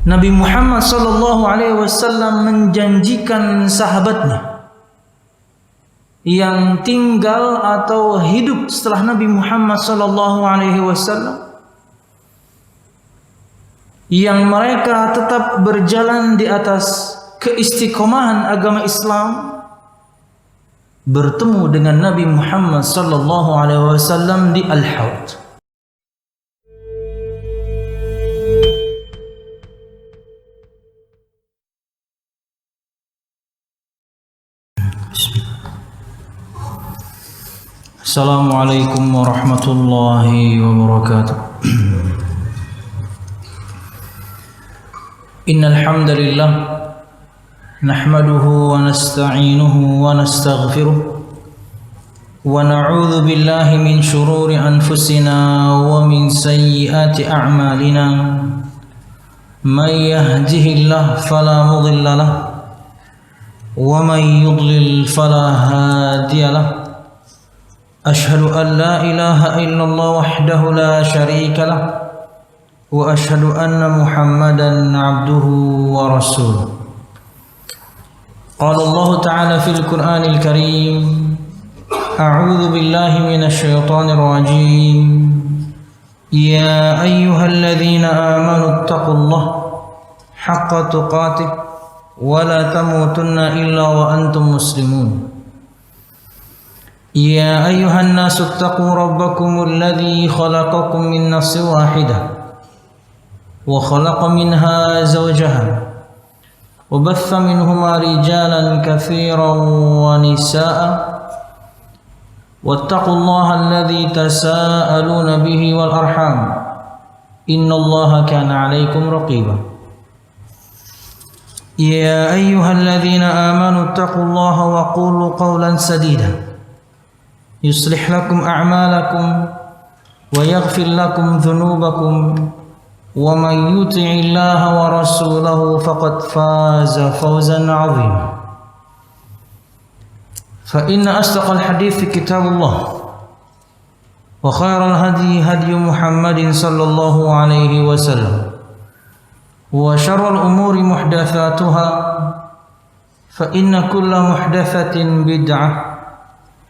Nabi Muhammad SAW menjanjikan sahabatnya yang tinggal atau hidup setelah Nabi Muhammad SAW, yang mereka tetap berjalan di atas keistiqomahan agama Islam, bertemu dengan Nabi Muhammad SAW di Al-Haud. Assalamualaikum warahmatullahi wabarakatuh. Innal hamdalillah nahmaduhu wa nasta'inuhu wa nastaghfiruh wa na'udzu billahi min shururi anfusina wa min sayyiati a'malina. May yahdihillahu fala mudilla lahu wa may yudlil fala hadiya lahu. Ashhadu an la ilaha illallah wahdahu la syarika lah wa ashhadu anna Muhammadan abduhu wa rasuluh. Qala Allah Ta'ala fil Qur'anil Karim, a'udzu billahi minasy syaithanir rajim. Ya ayyuhalladzina amanu taqullaha haqqa tuqatih wa la tamutunna illa wa antum muslimun. يا أيها الناس اتقوا ربكم الذي خلقكم من نفس واحدة وخلق منها زوجها وبث منهما رجالا كثيرا ونساء واتقوا الله الذي تساءلون به والأرحام إن الله كان عليكم رقيبا. يا أيها الذين آمنوا اتقوا الله وقولوا قولا سديدا يصلح لكم أعمالكم ويغفر لكم ذنوبكم ومن يطع الله ورسوله فقد فاز فوزا عظيما. فإن أصدق الحديث كتاب الله وخير الهدي هدي محمد صلى الله عليه وسلم وشر الأمور محدثاتها فإن كل محدثة بدعة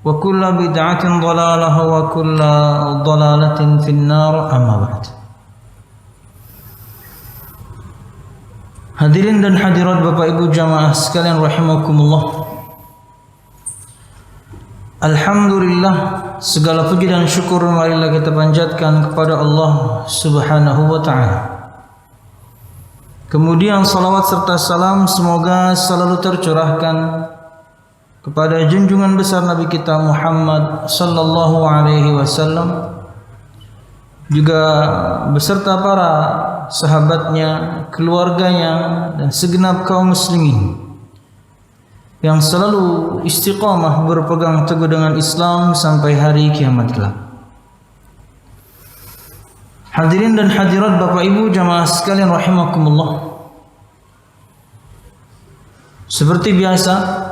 وكل بدعة ضلالة وكل ضلالة في النار أما بعد. Hadirin dan hadirat Bapak Ibu jamaah sekalian rahimakumullah. Alhamdulillah, segala puji dan syukur marilah kita panjatkan kepada Allah Subhanahu wa taala. Kemudian salawat serta salam semoga selalu tercurahkan kepada junjungan besar Nabi kita Muhammad sallallahu alaihi wasallam, juga beserta para sahabatnya, keluarganya, dan segenap kaum muslimin yang selalu istiqamah berpegang teguh dengan Islam sampai hari kiamat kelak. Hadirin dan hadirat Bapak Ibu jamaah sekalian rahimakumullah. Seperti biasa,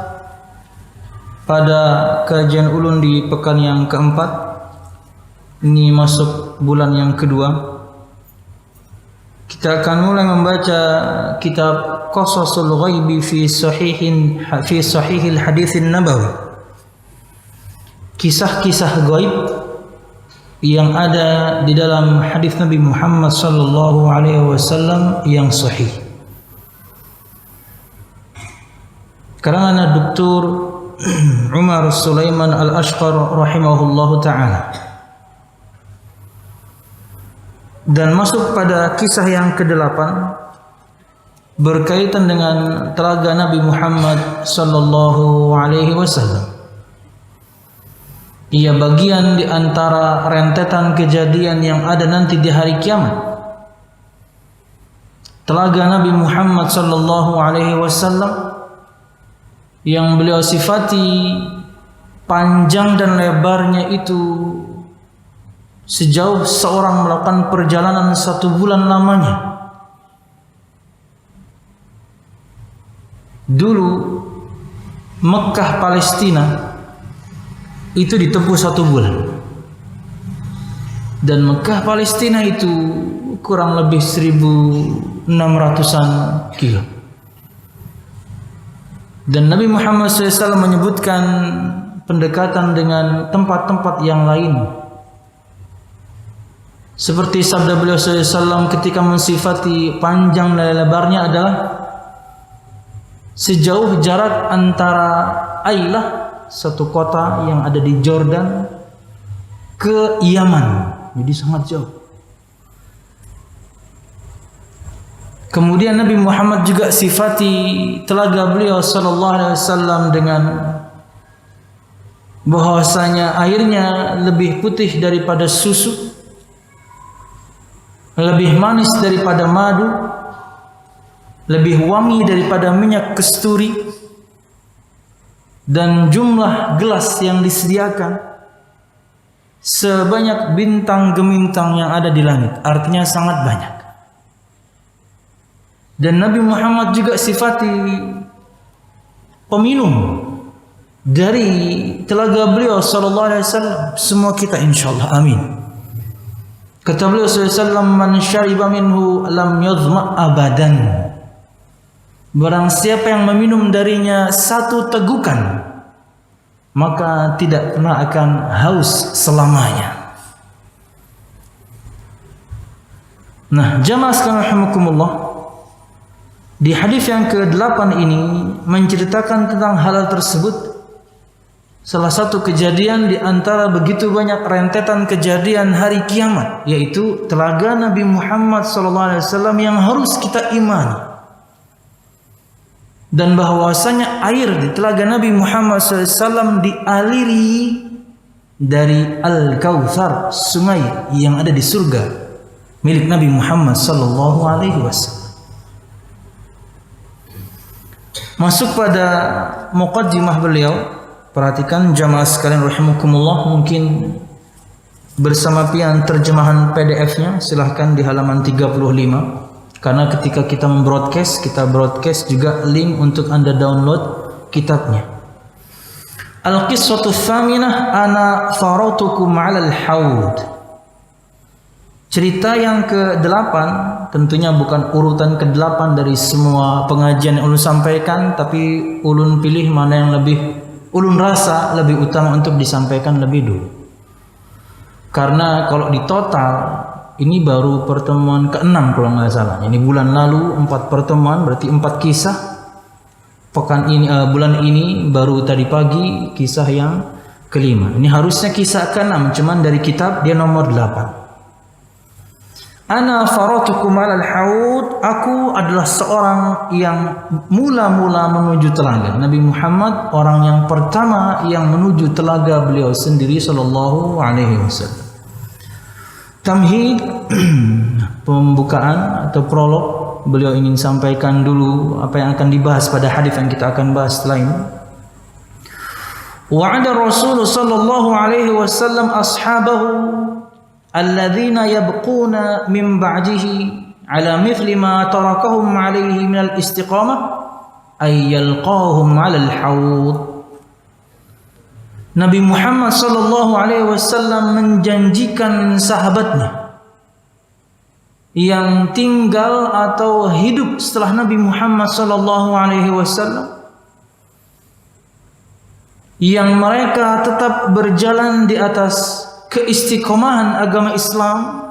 pada kajian ulun di pekan yang keempat, ini masuk bulan yang kedua, kita akan mulai membaca kitab Qasasul Ghaibi fi Sahihil Haditsin Nabawi, kisah-kisah gaib yang ada di dalam hadis Nabi Muhammad sallallahu alaihi wasallam yang sahih. Karangan Dr. Umar Sulaiman Al-Ashqar rahimahullahu ta'ala. Dan masuk pada kisah yang ke-8 berkaitan dengan telaga Nabi Muhammad sallallahu alaihi wasallam. Ia bagian di antara rentetan kejadian yang ada nanti di hari kiamat. Telaga Nabi Muhammad sallallahu alaihi wasallam yang beliau sifati panjang dan lebarnya itu sejauh seorang melakukan perjalanan 1 bulan lamanya. Dulu Mekah Palestina itu ditempuh 1 bulan, dan Mekah Palestina itu kurang lebih 1600-an kilo. Dan Nabi Muhammad SAW menyebutkan pendekatan dengan tempat-tempat yang lain. Seperti sabda beliau SAW ketika mensifati panjang dan lebarnya adalah sejauh jarak antara Ailah, satu kota yang ada di Jordan, ke Yaman. Jadi sangat jauh. Kemudian Nabi Muhammad juga sifati telaga beliau sallallahu alaihi wasallam dengan bahwasanya airnya lebih putih daripada susu, lebih manis daripada madu, lebih wangi daripada minyak kasturi, dan jumlah gelas yang disediakan sebanyak bintang gemintang yang ada di langit. Artinya sangat banyak. Dan Nabi Muhammad juga sifati peminum dari telaga beliau sallallahu alaihi wasallam, semua kita insyaallah amin. Kata beliau sallallahu alaihi wasallam, man syariba minhu lam yadhma abadan. Barang siapa yang meminum darinya satu tegukan, maka tidak pernah akan haus selamanya. Nah, jamaah sekalian rahimakumullah, di hadis yang ke-8 ini menceritakan tentang hal tersebut. Salah satu kejadian di antara begitu banyak rentetan kejadian hari kiamat, yaitu telaga Nabi Muhammad SAW yang harus kita imani. Dan bahwasanya air di telaga Nabi Muhammad SAW dialiri dari Al-Kautsar, sungai yang ada di surga milik Nabi Muhammad SAW. Masuk pada muqaddimah beliau, perhatikan jamaah sekalian rahimakumullah, mungkin bersama pian terjemahan PDF-nya silahkan di halaman 35. Karena ketika kita membroadcast, kita broadcast juga link untuk Anda download kitabnya. Al-Qissatu Tsaminah, ana faratukum 'alal haud. Cerita yang ke-8, tentunya bukan urutan ke-8 dari semua pengajian yang ulun sampaikan, tapi ulun pilih mana yang lebih ulun rasa lebih utama untuk disampaikan lebih dulu. Karena kalau di total ini baru pertemuan ke-6 kalau nggak salah. Ini bulan lalu 4 pertemuan, berarti 4 kisah. Pekan ini bulan ini baru tadi pagi kisah yang ke-5. Ini harusnya kisah ke-6, cuman dari kitab dia nomor 8. Ana faratukum 'alal haud, aku adalah seorang yang mula-mula menuju telaga. Nabi Muhammad orang yang pertama yang menuju telaga beliau sendiri sallallahu alaihi wasallam. Tamhid, pembukaan atau prolog, beliau ingin sampaikan dulu apa yang akan dibahas pada hadis yang kita akan bahas setelah ini. Wa'ada Rasul sallallahu alaihi wasallam ashabahu alladzina yabquna min ba'dihi ala mithli ma tarakahum alaihi min al-istiqamah ay yalqahum 'ala al-haud. Nabi Muhammad sallallahu alaihi wasallam menjanjikan sahabatnya yang tinggal atau hidup setelah Nabi Muhammad sallallahu alaihi wasallam, yang mereka tetap berjalan di atas keistiqomahan agama Islam,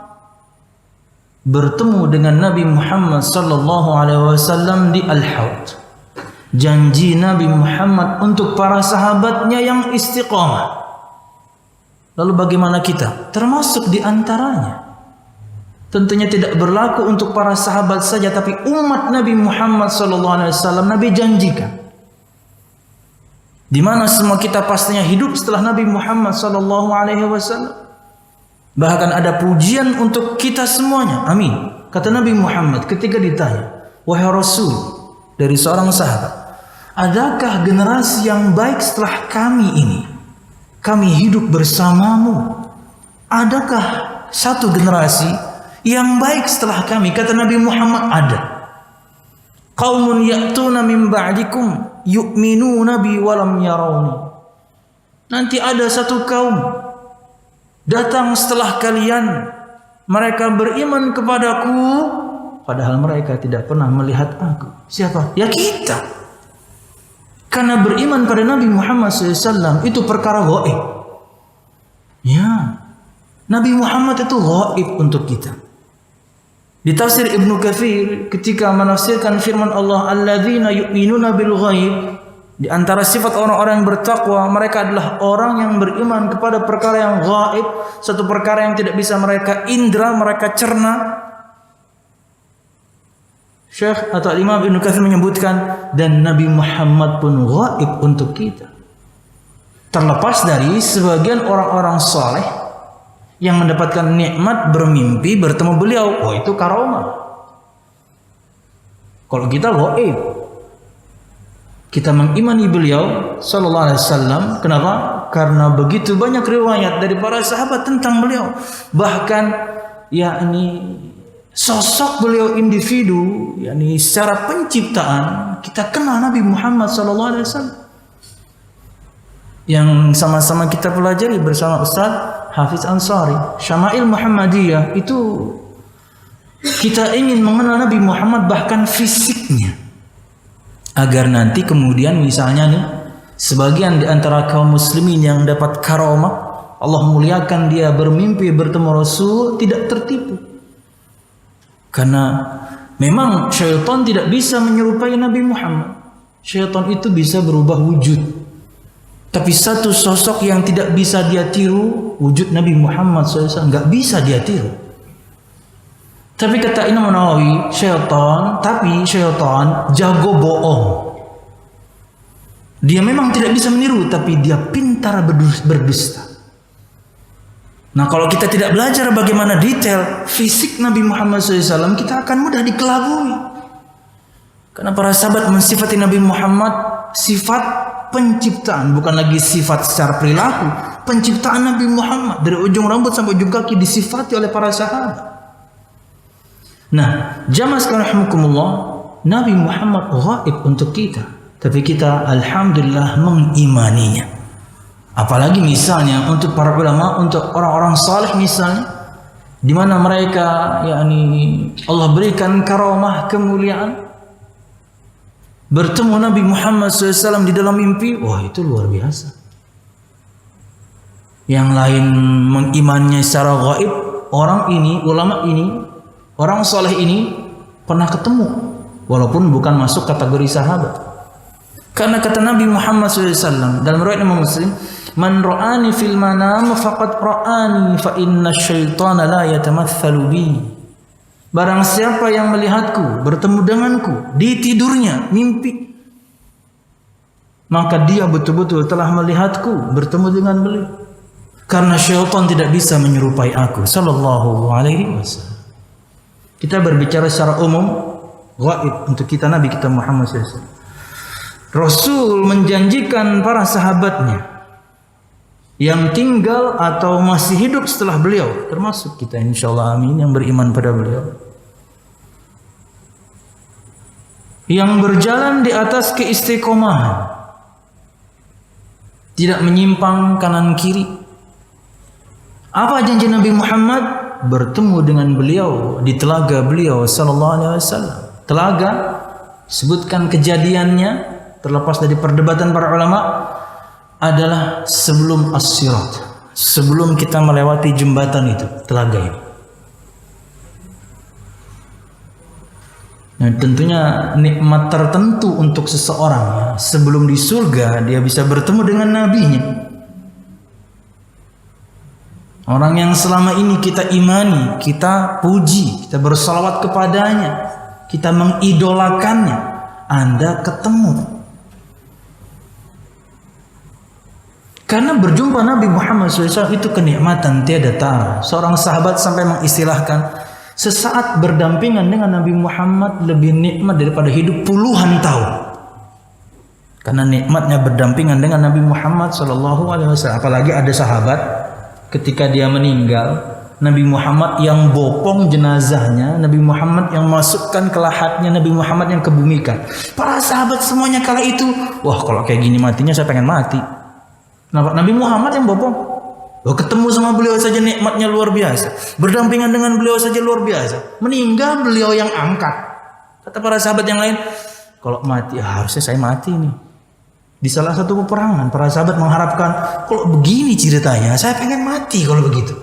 bertemu dengan Nabi Muhammad sallallahu alaihi wasallam di Al-Haud. Janji Nabi Muhammad untuk para sahabatnya yang istiqomah. Lalu bagaimana kita? Termasuk di antaranya. Tentunya tidak berlaku untuk para sahabat saja, tapi umat Nabi Muhammad SAW Nabi janjikan. Di mana semua kita pastinya hidup setelah Nabi Muhammad SAW. Bahkan ada pujian untuk kita semuanya. Amin. Kata Nabi Muhammad ketika ditanya, wahai Rasul, dari seorang sahabat, adakah generasi yang baik setelah kami ini? Kami hidup bersamamu. Adakah satu generasi yang baik setelah kami? Kata Nabi Muhammad, ada. Qaumun ya'tuna min ba'dikum yu'minuna bi walam yarawni. Nanti ada satu kaum datang setelah kalian Mereka beriman kepadaku padahal mereka tidak pernah melihat aku. Siapa? Ya kita. Karena beriman pada Nabi Muhammad SAW itu perkara gaib. Ya, Nabi Muhammad itu gaib untuk kita. Di tafsir Ibnu Katsir ketika menafsirkan firman Allah, alladzina yu'minuna bil ghaib, di antara sifat orang-orang yang bertakwa, mereka adalah orang yang beriman kepada perkara yang gaib, satu perkara yang tidak bisa mereka indra, mereka cerna. Syekh atau Imam Ibnu Katsir menyebutkan, dan Nabi Muhammad pun gaib untuk kita. Terlepas dari sebagian orang-orang saleh yang mendapatkan nikmat bermimpi bertemu beliau, oh itu karomah. Kalau kita gaib, kita mengimani beliau sallallahu alaihi wasallam. Kenapa? Karena begitu banyak riwayat dari para sahabat tentang beliau. Bahkan yakni sosok beliau individu, yakni secara penciptaan kita kenal Nabi Muhammad sallallahu alaihi wasallam. Yang sama-sama kita pelajari bersama Ustaz Hafiz Ansari, Syama'il Muhammadiyah, itu kita ingin mengenal Nabi Muhammad bahkan fisiknya, agar nanti kemudian misalnya nih sebagian di antara kaum muslimin yang dapat karomah, Allah muliakan dia bermimpi bertemu Rasul, tidak tertipu. Karena memang syaitan tidak bisa menyerupai Nabi Muhammad. Syaitan itu bisa berubah wujud. Tapi satu sosok yang tidak bisa dia tiru, wujud Nabi Muhammad SAW, nggak bisa dia tiru. Tapi kata Imam Nawawi, syaitan jago bohong. Dia memang tidak bisa meniru, tapi dia pintar berdusta. Nah, kalau kita tidak belajar bagaimana detail fisik Nabi Muhammad SAW, kita akan mudah dikelabui. Karena para sahabat mensifati Nabi Muhammad sifat penciptaan, bukan lagi sifat secara perilaku. Penciptaan Nabi Muhammad dari ujung rambut sampai ujung kaki disifati oleh para sahabat. Nah, jamaah sekalian rahimakumullah, Nabi Muhammad gaib untuk kita, tapi kita alhamdulillah mengimaninya. Apalagi misalnya untuk para ulama, untuk orang-orang saleh misalnya, di mana mereka yakni Allah berikan karomah, kemuliaan, bertemu Nabi Muhammad SAW di dalam mimpi, wah itu luar biasa. Yang lain mengimannya secara gaib, orang ini, ulama ini, orang soleh ini pernah ketemu, walaupun bukan masuk kategori sahabat. Karena kata Nabi Muhammad SAW dalam riwayat Imam Muslim, man ra'ani fil manam faqad ra'ani fa inna syaitana la yatamatsalu bi. Barang siapa yang melihatku, bertemu denganku di tidurnya, mimpi, maka dia betul-betul telah melihatku, bertemu dengan beliau. Karena syaitan tidak bisa menyerupai aku, sallallahu alaihi wasallam. Kita berbicara secara umum, gaib untuk kita Nabi kita Muhammad SAW. Rasul menjanjikan para sahabatnya yang tinggal atau masih hidup setelah beliau, termasuk kita insyaallah amin yang beriman pada beliau, yang berjalan di atas keistiqomahan, tidak menyimpang kanan kiri. Apa janji Nabi Muhammad? Bertemu dengan beliau di telaga beliau sallallahu alaihi wasallam. Telaga, sebutkan kejadiannya, terlepas dari perdebatan para ulama, adalah sebelum as-sirat, sebelum kita melewati jembatan itu, telaga ini. Nah, tentunya nikmat tertentu untuk seseorang ya. Sebelum di surga dia bisa bertemu dengan nabinya. Orang yang selama ini kita imani, kita puji, kita bersalawat kepadanya, kita mengidolakannya, Anda ketemu. Karena berjumpa Nabi Muhammad SAW itu kenikmatan tiada tara. Seorang sahabat sampai mengistilahkan, sesaat berdampingan dengan Nabi Muhammad lebih nikmat daripada hidup puluhan tahun. Karena nikmatnya berdampingan dengan Nabi Muhammad SAW. Apalagi ada sahabat ketika dia meninggal, Nabi Muhammad yang bopong jenazahnya, Nabi Muhammad yang masukkan ke lahatnya, Nabi Muhammad yang kebumikan. Para sahabat semuanya kala itu, wah kalau kayak gini matinya saya pengen mati. Nabi Muhammad yang bopong. Ketemu sama beliau saja nikmatnya luar biasa. Berdampingan dengan beliau saja luar biasa. Meninggal beliau yang angkat. Kata para sahabat yang lain, kalau mati harusnya saya mati nih. Di salah satu peperangan para sahabat mengharapkan, kalau begini ceritanya saya pengen mati kalau begitu.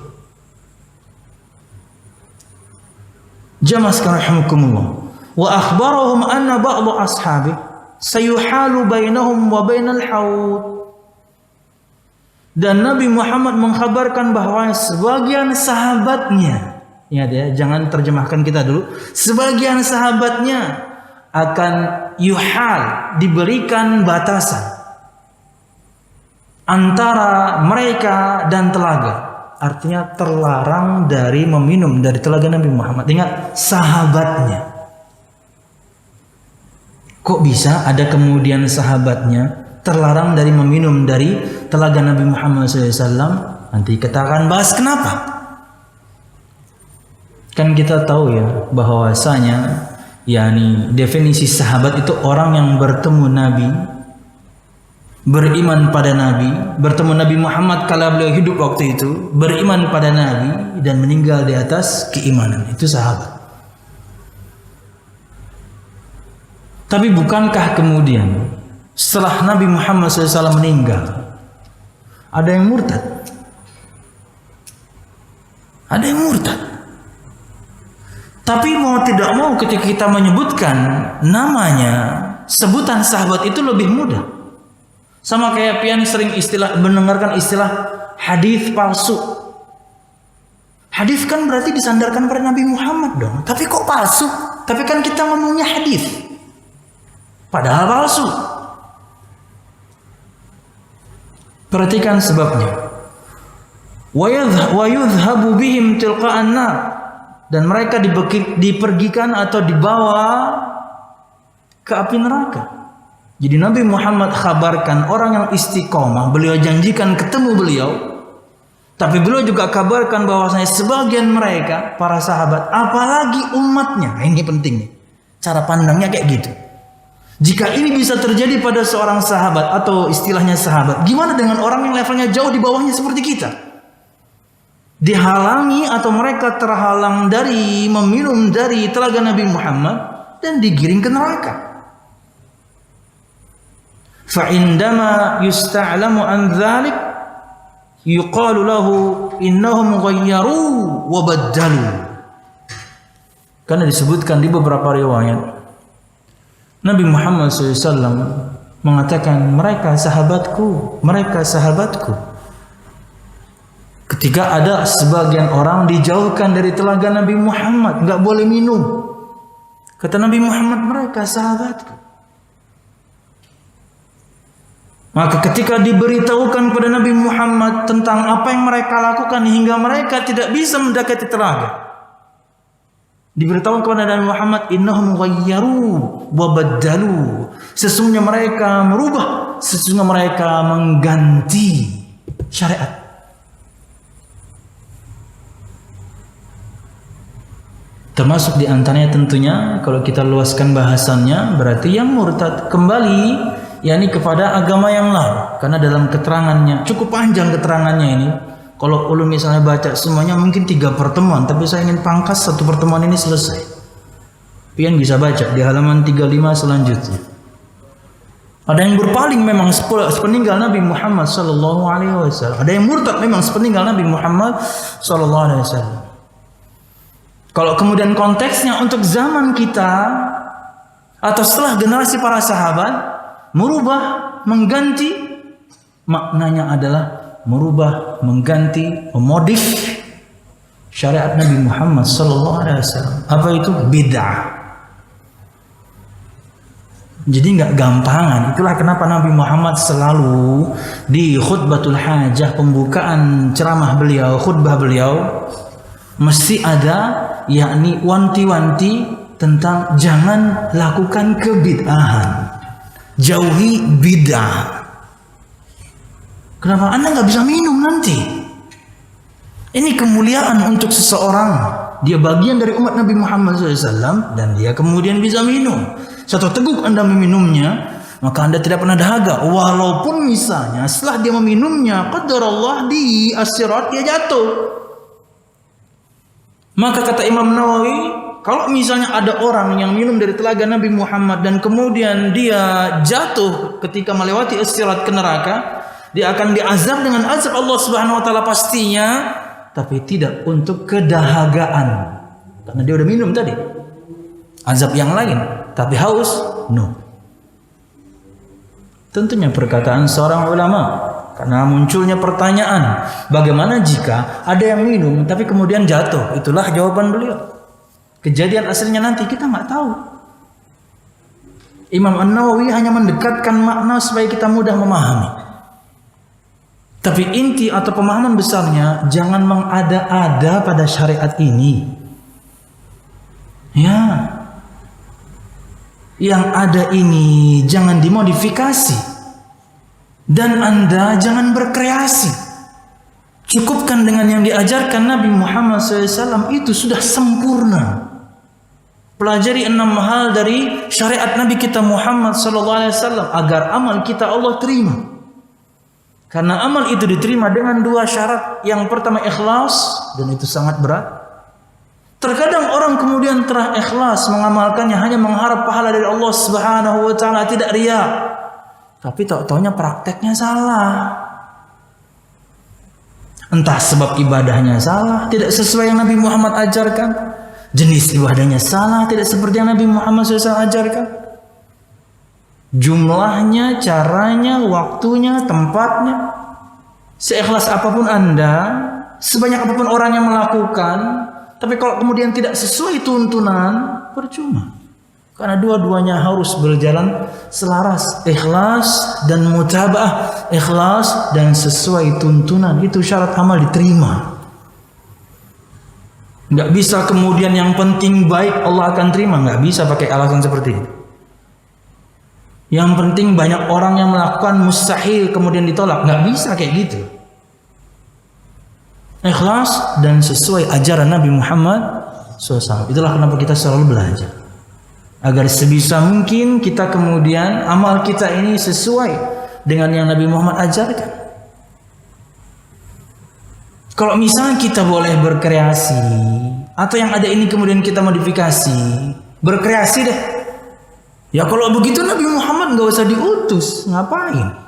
Jamaah sekalian rahimakumullah. Wa akhbarahum anna ba'd ashabi sayuhalu bainahum wa bainal haud. Dan Nabi Muhammad mengkhabarkan bahwa sebagian sahabatnya, ingat ya, jangan terjemahkan kita dulu, sebagian sahabatnya akan yuhal, diberikan batasan antara mereka dan telaga. Artinya terlarang dari meminum dari telaga Nabi Muhammad. Ingat, sahabatnya. Kok bisa ada kemudian sahabatnya terlarang dari meminum dari telaga Nabi Muhammad SAW? Nanti kita akan bahas kenapa. Kan kita tahu ya bahwasanya yakni definisi sahabat itu orang yang bertemu Nabi, beriman pada Nabi, bertemu Nabi Muhammad kala beliau hidup waktu itu, beriman pada Nabi dan meninggal di atas keimanan. Itu sahabat. Tapi bukankah kemudian setelah Nabi Muhammad SAW meninggal ada yang murtad? Ada yang murtad. Tapi mau tidak mau ketika kita menyebutkan namanya, sebutan sahabat itu lebih mudah. Sama kayak pian sering mendengarkan istilah hadis palsu. Hadis kan berarti disandarkan pada Nabi Muhammad dong. Tapi kok palsu? Tapi kan kita ngomongnya hadis. Padahal palsu. Perhatikan sebabnya. Wa yudhabu bihim tilqa'an nar. Dan mereka dipergikan atau dibawa ke api neraka. Jadi Nabi Muhammad khabarkan orang yang istiqomah, beliau janjikan ketemu beliau. Tapi beliau juga kabarkan bahwasanya sebagian mereka, para sahabat, apalagi umatnya. Nah, ini penting nih. Cara pandangnya kayak gitu. Jika ini bisa terjadi pada seorang sahabat atau istilahnya sahabat, gimana dengan orang yang levelnya jauh di bawahnya seperti kita? Dihalangi atau mereka terhalang dari meminum dari telaga Nabi Muhammad dan digiring ke neraka. Fa'indama yusta'lamu an dzalik yuqalu lahu innahum ghayyaru wa baddalu. Karena disebutkan di beberapa riwayat Nabi Muhammad SAW mengatakan mereka sahabatku, mereka sahabatku. Ketika ada sebagian orang dijauhkan dari telaga Nabi Muhammad, nggak boleh minum. Kata Nabi Muhammad, mereka sahabatku. Maka ketika diberitahukan kepada Nabi Muhammad tentang apa yang mereka lakukan hingga mereka tidak bisa mendekati telaga, diberitahukan kepada Nabi Muhammad, innahum ghayyaru wa baddalu. Sesungguhnya mereka merubah, sesungguhnya mereka mengganti syariat. Termasuk diantaranya tentunya kalau kita luaskan bahasannya berarti yang murtad kembali yakni kepada agama yang lain. Karena dalam keterangannya cukup panjang keterangannya ini. Kalau ulun misalnya baca semuanya mungkin 3 pertemuan, tapi saya ingin pangkas 1 pertemuan ini selesai. Pian bisa baca di halaman 35 selanjutnya. Ada yang berpaling memang sepeninggal Nabi Muhammad sallallahu alaihi wasallam. Ada yang murtad memang sepeninggal Nabi Muhammad sallallahu alaihi wasallam. Kalau kemudian konteksnya untuk zaman kita atau setelah generasi para sahabat merubah, mengganti, maknanya adalah merubah, mengganti, memodif syariat Nabi Muhammad SAW. Apa itu? Bid'ah. Jadi nggak gampangan. Itulah kenapa Nabi Muhammad selalu di khutbatul hajah, pembukaan ceramah beliau, khutbah beliau, mesti ada yakni wanti-wanti tentang jangan lakukan kebid'ahan, jauhi bid'ah. Kenapa? Anda nggak bisa minum nanti. Ini kemuliaan untuk seseorang. Dia bagian dari umat Nabi Muhammad SAW dan dia kemudian bisa minum. Satu teguk Anda meminumnya, maka Anda tidak pernah dahaga. Walaupun misalnya setelah dia meminumnya, qadarullah di as-sirat dia jatuh. Maka kata Imam Nawawi, kalau misalnya ada orang yang minum dari telaga Nabi Muhammad dan kemudian dia jatuh ketika melewati as-sirat ke neraka, dia akan diazab dengan azab Allah Subhanahu wa taala pastinya, tapi tidak untuk kedahagaan. Karena dia udah minum tadi. Azab yang lain, tapi haus, no. Tentunya perkataan seorang ulama, karena munculnya pertanyaan, bagaimana jika ada yang minum tapi kemudian jatuh? Itulah jawaban beliau. Kejadian aslinya nanti kita nggak tahu. Imam An-Nawawi hanya mendekatkan makna supaya kita mudah memahami. Tapi inti atau pemahaman besarnya, jangan mengada-ada pada syariat ini. Ya, yang ada ini jangan dimodifikasi, dan Anda jangan berkreasi. Cukupkan dengan yang diajarkan Nabi Muhammad SAW, itu sudah sempurna. Pelajari 6 hal dari syariat Nabi kita Muhammad SAW agar amal kita Allah terima. Karena amal itu diterima dengan 2 syarat. Yang pertama ikhlas, dan itu sangat berat. Terkadang orang kemudian telah ikhlas mengamalkannya hanya mengharap pahala dari Allah Subhanahu wa taala, tidak riya. Tapi tahu-taunya prakteknya salah. Entah sebab ibadahnya salah, tidak sesuai yang Nabi Muhammad ajarkan. Jenis ibadahnya salah, tidak seperti yang Nabi Muhammad SAW ajarkan. Jumlahnya, caranya, waktunya, tempatnya. Seikhlas apapun Anda, sebanyak apapun orang yang melakukan, tapi kalau kemudian tidak sesuai tuntunan, percuma. Karena dua-duanya harus berjalan selaras. Ikhlas dan mutabaah. Ikhlas dan sesuai tuntunan. Itu syarat amal diterima. Nggak bisa kemudian yang penting baik Allah akan terima. Nggak bisa pakai alasan seperti itu. Yang penting banyak orang yang melakukan mustahil kemudian ditolak. Nggak bisa kayak gitu. Ikhlas dan sesuai ajaran Nabi Muhammad SAW. Itulah kenapa kita selalu belajar, agar sebisa mungkin kita kemudian amal kita ini sesuai dengan yang Nabi Muhammad ajarkan. Kalau misalnya kita boleh berkreasi, atau yang ada ini kemudian kita modifikasi, berkreasi deh. Ya kalau begitu Nabi Muhammad nggak usah diutus, ngapain?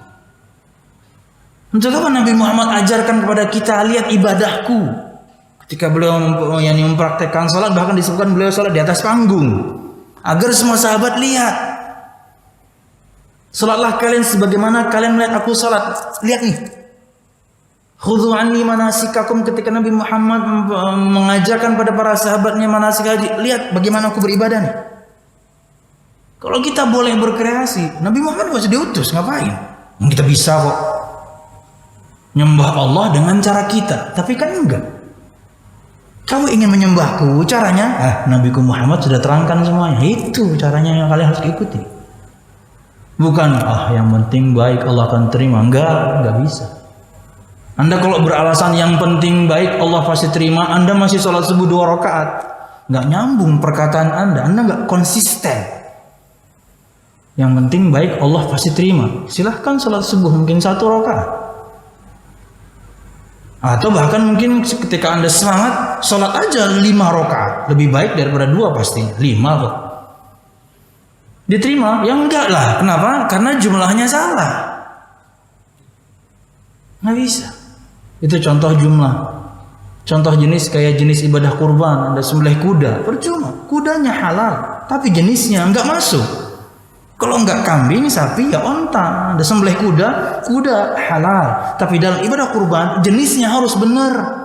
Untuk apa Nabi Muhammad ajarkan kepada kita, lihat ibadahku. Ketika beliau yang mempraktekkan sholat, bahkan disebutkan beliau sholat di atas panggung, agar semua sahabat lihat. Sholatlah kalian sebagaimana kalian melihat aku sholat. Lihat nih. Khudhu anni manasikakum, ketika Nabi Muhammad mengajarkan pada para sahabatnya manasik haji. Lihat bagaimana aku beribadah nih. Kalau kita boleh berkreasi, Nabi Muhammad nggak usah diutus, ngapain? Kita bisa kok nyembah Allah dengan cara kita, tapi kan enggak. Kamu ingin menyembahku, caranya? Nabiku Muhammad sudah terangkan semuanya. Itu caranya yang kalian harus ikuti. Bukan, yang penting baik Allah akan terima. Enggak bisa. Anda kalau beralasan yang penting baik Allah pasti terima, Anda masih sholat subuh 2 rakaat. Enggak nyambung perkataan Anda enggak konsisten. Yang penting baik Allah pasti terima. Silahkan sholat subuh mungkin 1 rakaat. Atau bahkan mungkin ketika Anda semangat, sholat aja 5 rakaat. Lebih baik daripada 2 pasti. 5 kok. Diterima? Ya enggak lah. Kenapa? Karena jumlahnya salah. Nggak bisa. Itu contoh jumlah. Contoh jenis kayak jenis ibadah kurban. Anda sembelih kuda. Percuma. Kudanya halal. Tapi jenisnya enggak masuk. Kalau enggak kambing, sapi, ya onta. Ada sembelih kuda halal. Tapi dalam ibadah kurban, jenisnya harus benar.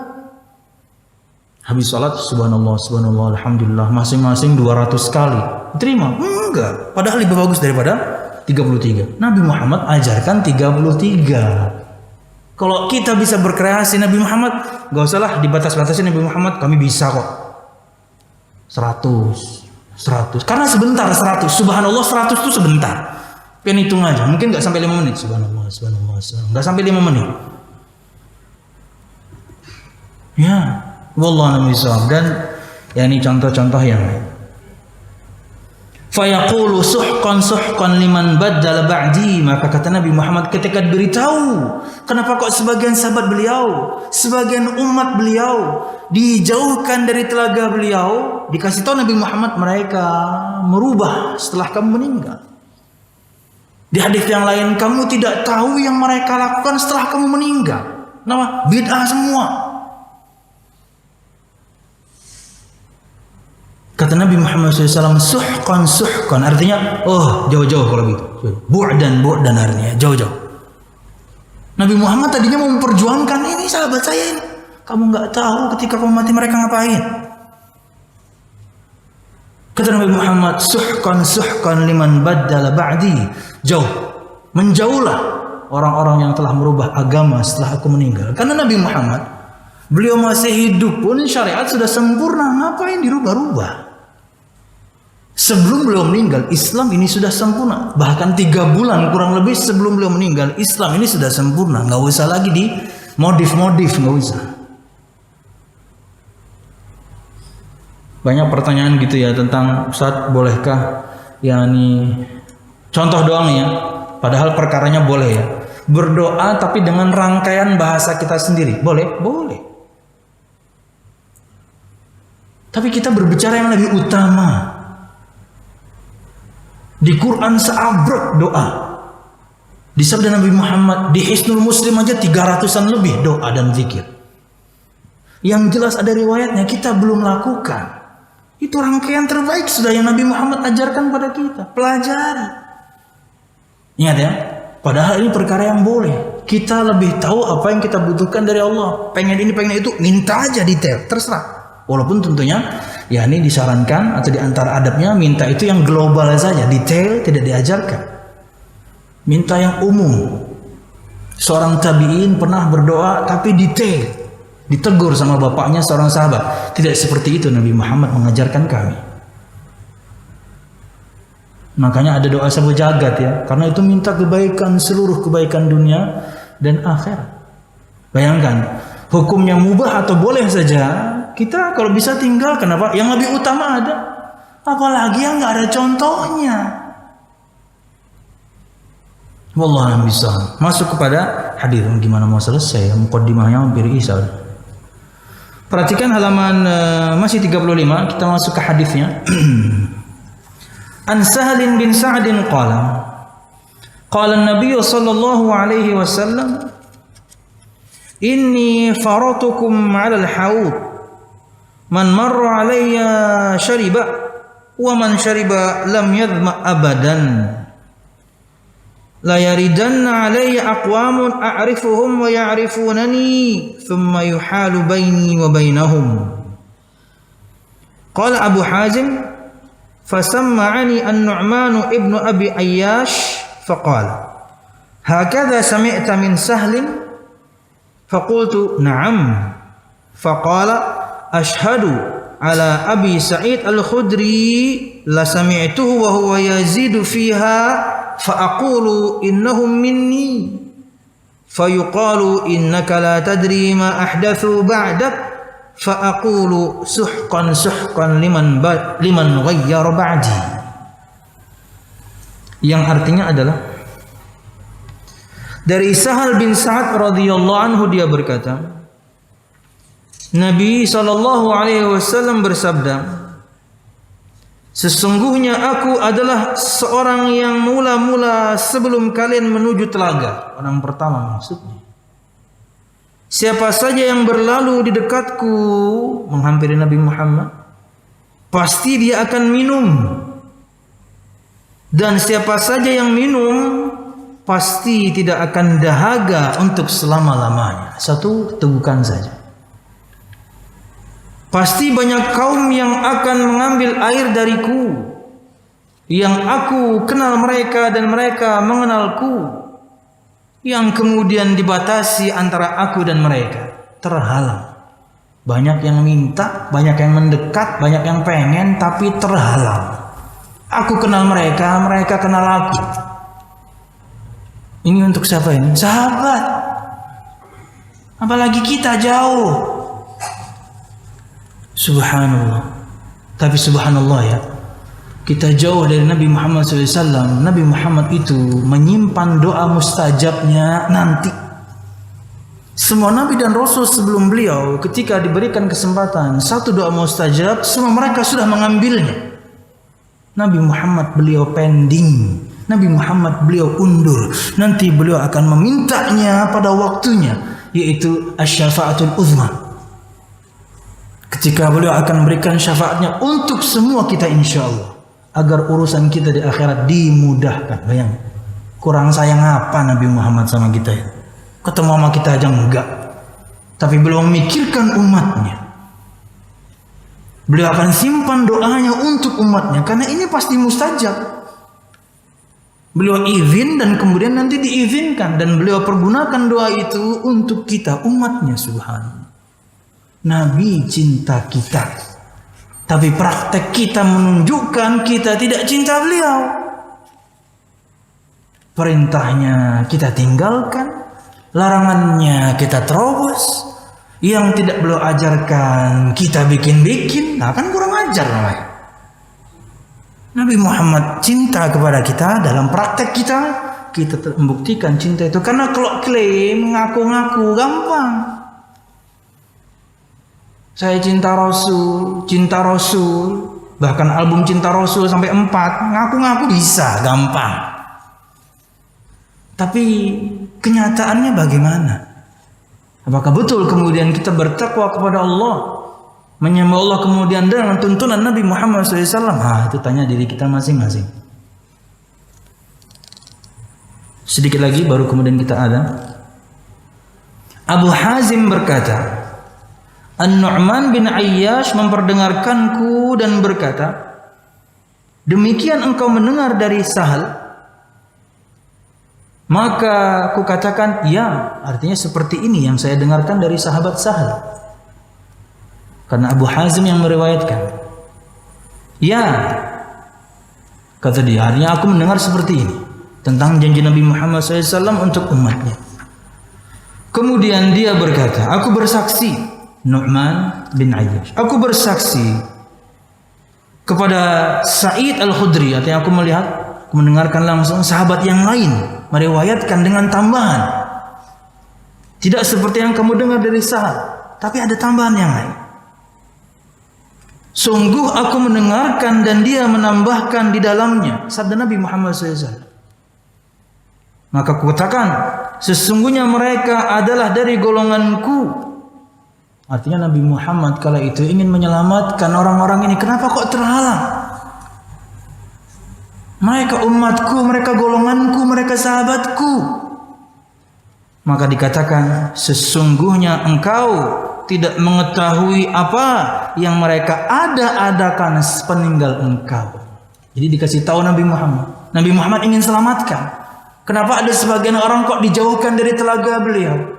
Habis sholat, subhanallah, subhanallah, alhamdulillah, masing-masing 200 kali. Terima? Enggak. Padahal lebih bagus daripada 33. Nabi Muhammad ajarkan 33. Kalau kita bisa berkreasi, Nabi Muhammad, gak usahlah dibatas-batasi. Nabi Muhammad, kami bisa kok. 100. Karena sebentar 100. Subhanallah 100 itu sebentar. Pengen hitung aja. Mungkin gak sampai 5 menit. Subhanallah, subhanallah, subhanallah. Gak sampai 5 menit. Ya. Wallahu a'lam bishawab. Dan ya ini contoh-contoh yang lain. Fayaqulu suhqan suhqan liman baddala ba'di. Maka kata Nabi Muhammad ketika diberitahu kenapa kok sebagian sahabat beliau, sebagian umat beliau dijauhkan dari telaga beliau, dikasih tahu Nabi Muhammad mereka merubah setelah kamu meninggal. Di hadis yang lain, kamu tidak tahu yang mereka lakukan setelah kamu meninggal. Nama bid'ah semua. Kata Nabi Muhammad SAW, suhqan suhqan, artinya jauh-jauh kalau begitu. Bu'dan artinya jauh-jauh. Nabi Muhammad tadinya mau memperjuangkan ini sahabat saya ini. Kamu nggak tahu ketika kamu mati mereka ngapain. Kata Nabi Muhammad, suhqan suhqan liman baddala ba'di. Jauh, menjauhlah orang-orang yang telah merubah agama setelah aku meninggal. Karena Nabi Muhammad, beliau masih hidup pun syariat sudah sempurna, ngapain dirubah-rubah? Sebelum beliau meninggal, Islam ini sudah sempurna. Bahkan 3 bulan kurang lebih sebelum beliau meninggal, Islam ini sudah sempurna. Nggak usah lagi di modif-modif, nggak usah. Banyak pertanyaan gitu ya tentang Ustaz, bolehkah contoh doang nih ya, padahal perkaranya boleh ya, berdoa tapi dengan rangkaian bahasa kita sendiri, boleh? Boleh. Tapi kita berbicara yang lebih utama. Di Quran seabrek doa. Di sabda Nabi Muhammad, di Hisnul Muslim aja 300-an lebih doa dan zikir. Yang jelas ada riwayatnya, kita belum lakukan. Itu rangkaian terbaik sudah yang Nabi Muhammad ajarkan pada kita. Pelajari. Ingat ya, padahal ini perkara yang boleh. Kita lebih tahu apa yang kita butuhkan dari Allah. Pengen ini, pengen itu, minta aja detail, terserah. Walaupun tentunya ya ini disarankan atau diantara adabnya minta itu yang global saja, detail tidak diajarkan. Minta yang umum. Seorang tabi'in pernah berdoa tapi detail, ditegur sama bapaknya seorang sahabat. Tidak seperti itu Nabi Muhammad mengajarkan kami. Makanya ada doa sabu jagat ya, karena itu minta kebaikan, seluruh kebaikan dunia dan akhirat. Bayangkan, hukumnya mubah atau boleh saja, kita kalau bisa tinggal, kenapa? Yang lebih utama ada, apalagi yang nggak ada contohnya. Wallahualam bisa. Masuk kepada hadis, gimana mau selesai? Muqaddimahnya hampir isya. Perhatikan halaman masih 35, kita masuk ke hadisnya. An Sahl bin Sa'd qala an-nabiy sallallahu alaihi wasallam, inni faratukum 'ala al-haud, man marra alayya shariba wa man shariba lam yadhma abadan, la yaridanna alayya aqwamun a'rifuhum wa ya'rifunani thumma yuhalu baini wa bainahum. Qala Abu Hazim, fasamma'ani an-Nu'man ibn Abi Ayyash faqala, hakadha sami'ta min Sahlin? Faqultu na'am. Faqala, ashhadu ala Abi Sa'id al-Khudri la sami'tuhu wa huwa yazidu fiha fa aqulu innahum minni fa yuqalu innaka la tadri ma ahdathu ba'dak fa aqulu suhqan suhqan liman ghayyara ba'di. Yang artinya adalah dari Sahal bin Sa'ad radhiyallahu anhu, dia berkata, Nabi SAW bersabda, sesungguhnya aku adalah seorang yang mula-mula sebelum kalian menuju telaga. Orang pertama maksudnya. Siapa saja yang berlalu di dekatku, menghampiri Nabi Muhammad, pasti dia akan minum. Dan siapa saja yang minum, pasti tidak akan dahaga untuk selama-lamanya. Satu tegukan saja. Pasti banyak kaum yang akan mengambil air dariku, yang aku kenal mereka dan mereka mengenalku, yang kemudian dibatasi antara aku dan mereka, terhalang. Banyak yang minta, banyak yang mendekat, banyak yang pengen, tapi terhalang. Aku kenal mereka, mereka kenal aku. Ini untuk siapa ini? Sahabat. Apalagi kita jauh. Subhanallah. Tapi subhanallah ya, kita jauh dari Nabi Muhammad SAW, Nabi Muhammad itu menyimpan doa mustajabnya nanti. Semua Nabi dan Rasul sebelum beliau ketika diberikan kesempatan satu doa mustajab, semua mereka sudah mengambilnya. Nabi Muhammad beliau pending, Nabi Muhammad beliau undur. Nanti beliau akan memintanya pada waktunya, yaitu asy-syafa'atul uzma. Ketika beliau akan memberikan syafaatnya untuk semua kita insyaallah, agar urusan kita di akhirat dimudahkan. Bayang, kurang sayang apa Nabi Muhammad sama kita ya? Ketemu sama kita aja enggak, tapi beliau memikirkan umatnya. Beliau akan simpan doanya untuk umatnya, karena ini pasti mustajab. Beliau izin dan kemudian nanti diizinkan, dan beliau pergunakan doa itu untuk kita umatnya. Subhanallah. Nabi cinta kita, tapi praktek kita menunjukkan kita tidak cinta beliau. Perintahnya kita tinggalkan, larangannya kita terobos, yang tidak beliau ajarkan kita bikin-bikin. Nah, kan kurang ajar namanya. Nabi Muhammad cinta kepada kita, dalam praktek kita membuktikan cinta itu. Karena kalau klaim ngaku-ngaku gampang. Saya cinta Rasul, bahkan album Cinta Rasul sampai 4, ngaku-ngaku bisa, gampang. Tapi kenyataannya bagaimana? Apakah betul kemudian kita bertakwa kepada Allah, menyembah Allah kemudian dengan tuntunan Nabi Muhammad SAW? Itu tanya diri kita masing-masing. Sedikit lagi baru kemudian kita ada. Abu Hazim berkata, An-Nu'man bin Ayyash memperdengarkanku dan berkata, demikian engkau mendengar dari Sahal? Maka aku katakan, ya, artinya seperti ini yang saya dengarkan dari sahabat Sahal. Karena Abu Hazim yang meriwayatkan. Ya, kata dia, artinya aku mendengar seperti ini tentang janji Nabi Muhammad SAW untuk umatnya. Kemudian dia berkata, aku bersaksi, Nu'man bin Ayyash, aku bersaksi kepada Sa'id Al-Khudri, artinya aku melihat, aku mendengarkan langsung sahabat yang lain meriwayatkan dengan tambahan. Tidak seperti yang kamu dengar dari Sahal, tapi ada tambahan yang lain. Sungguh aku mendengarkan dan dia menambahkan di dalamnya sabda Nabi Muhammad SAW. Maka aku katakan, sesungguhnya mereka adalah dari golonganku. Artinya Nabi Muhammad kala itu ingin menyelamatkan orang-orang ini. Kenapa kok terhalang? Mereka umatku, mereka golonganku, mereka sahabatku. Maka dikatakan, sesungguhnya engkau tidak mengetahui apa yang mereka ada-adakan sepeninggal engkau. Jadi dikasih tahu Nabi Muhammad. Nabi Muhammad ingin selamatkan. Kenapa ada sebagian orang kok dijauhkan dari telaga beliau?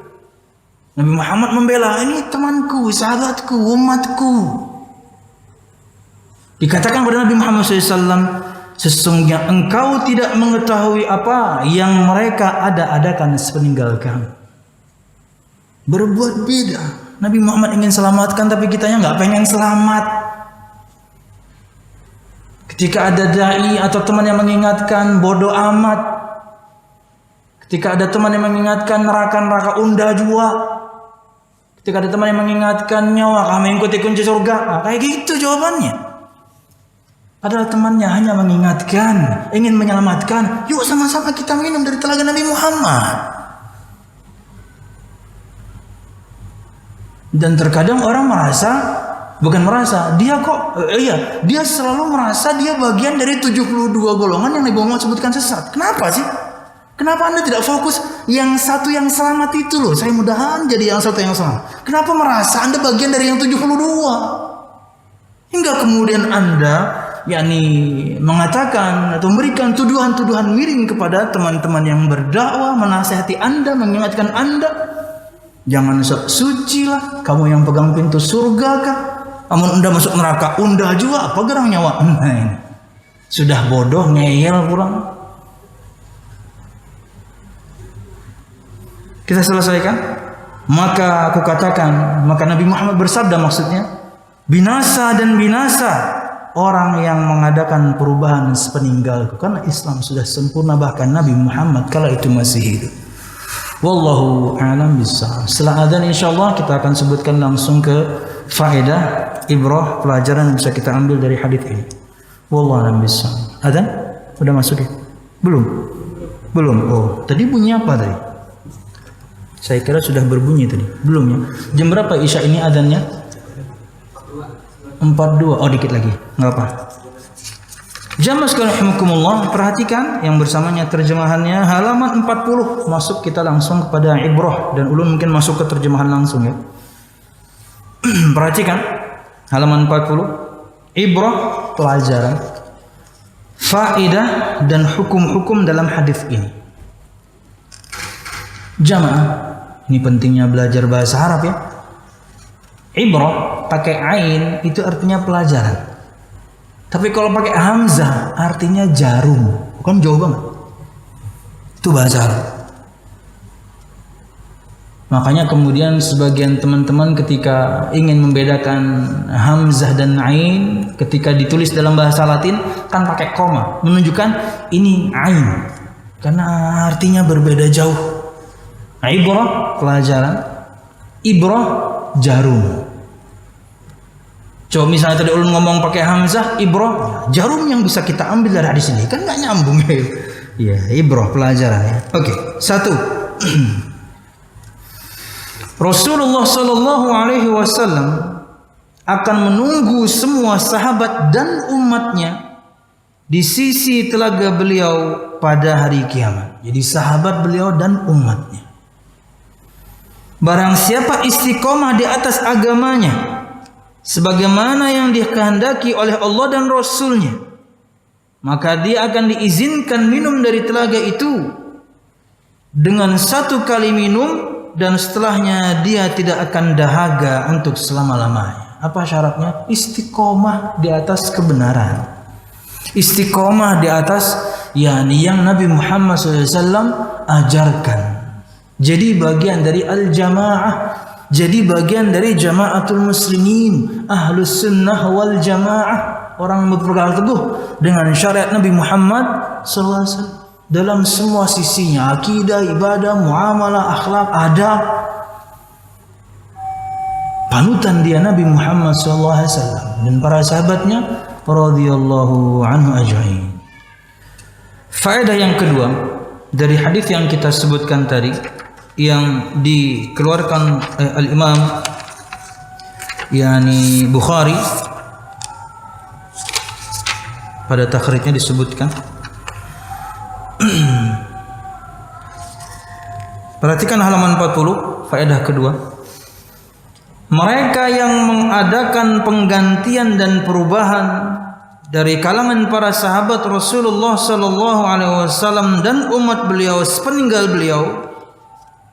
Nabi Muhammad membela, ini temanku, sahabatku, umatku. Dikatakan kepada Nabi Muhammad SAW, sesungguhnya engkau tidak mengetahui apa yang mereka ada-adakan sepeninggal kamu. Berbuat beda. Nabi Muhammad ingin selamatkan, tapi kitanya nggak pengen selamat. Ketika ada dai atau teman yang mengingatkan, bodoh amat. Ketika ada teman yang mengingatkan neraka undah jua. Ketika ada teman yang mengingatkan nyawa kami ikuti kunci surga, nah, kayak gitu jawabannya. Padahal temannya hanya mengingatkan, ingin menyelamatkan. Yuk sama-sama kita minum dari telaga Nabi Muhammad. Dan terkadang orang dia selalu merasa dia bagian dari 72 golongan yang Nabi Muhammad sebutkan sesat. Kenapa sih? Kenapa Anda tidak fokus yang satu yang selamat itu loh? Saya mudahan jadi yang satu yang selamat. Kenapa merasa Anda bagian dari yang 72? Hingga kemudian Anda mengatakan atau memberikan tuduhan-tuduhan miring kepada teman-teman yang berdakwah, menasihati Anda, mengingatkan Anda. Jangan sok suci lah, kamu yang pegang pintu surga kah? Amun Anda masuk neraka undah juga, apa gerang nyawa? Nah, ini. Sudah bodoh, ngeyel pulang. Kita selesaikan. Maka aku katakan, maka Nabi Muhammad bersabda, maksudnya binasa dan binasa orang yang mengadakan perubahan sepeninggalku, karena Islam sudah sempurna, bahkan Nabi Muhammad kala itu masih hidup. Wallahu a'lam bishawab. Setelah adzan insyaallah kita akan sebutkan langsung ke faedah, ibrah, pelajaran yang bisa kita ambil dari hadis ini. Wallahu a'lam bishawab. Adzan udah masuk ya? Belum. Oh, tadi bunyi apa tadi? Saya kira sudah berbunyi tadi. Belum ya? Jam berapa Isya ini adzannya? 42. Oh, dikit lagi. Enggak apa. Jamaah sekalian rahimakumullah, perhatikan yang bersamanya terjemahannya halaman 40. Masuk kita langsung kepada ibrah, dan ulun mungkin masuk ke terjemahan langsung ya. Perhatikan halaman 40. Ibrah, pelajaran, faedah dan hukum-hukum dalam hadis ini. Jamaah, ini pentingnya belajar bahasa Arab ya. Ibrah pakai ain itu artinya pelajaran. Tapi kalau pakai hamzah artinya jarum. Bukan jauh banget. Itu bahasa Arab. Makanya kemudian sebagian teman-teman ketika ingin membedakan hamzah dan ain, ketika ditulis dalam bahasa Latin kan pakai koma, menunjukkan ini ain, karena artinya berbeda jauh. Ibrah pelajaran, ibrah jarum. Coba misalnya tadi ulun ngomong pakai hamzah, ibrah, jarum yang bisa kita ambil dari hadis ini kan nggak nyambung ya. Ya, ibrah pelajaran ya. Oke, satu. Rasulullah Shallallahu Alaihi Wasallam akan menunggu semua sahabat dan umatnya di sisi telaga beliau pada hari kiamat. Jadi sahabat beliau dan umatnya. Barang siapa istiqomah di atas agamanya, sebagaimana yang dikehendaki oleh Allah dan Rasulnya, maka dia akan diizinkan minum dari telaga itu dengan satu kali minum, dan setelahnya dia tidak akan dahaga untuk selama-lamanya. Apa syaratnya? Istiqomah di atas kebenaran, istiqomah di atas yang Nabi Muhammad SAW ajarkan. Jadi bagian dari al-jamaah, jadi bagian dari jamaatul muslimin, ahlus sunnah wal jamaah, orang yang berpegang teguh dengan syariat Nabi Muhammad SAW dalam semua sisinya, akidah, ibadah, muamalah, akhlak, adab. Panutan dia Nabi Muhammad SAW dan para sahabatnya radhiyallahu anhu ajma'in. Faedah yang kedua dari hadis yang kita sebutkan tadi, yang dikeluarkan al-Imam Bukhari, pada takhrijnya disebutkan. Perhatikan halaman 40, faedah kedua. Mereka yang mengadakan penggantian dan perubahan dari kalangan para sahabat Rasulullah Sallallahu Alaihi Wasallam dan umat beliau sepeninggal beliau,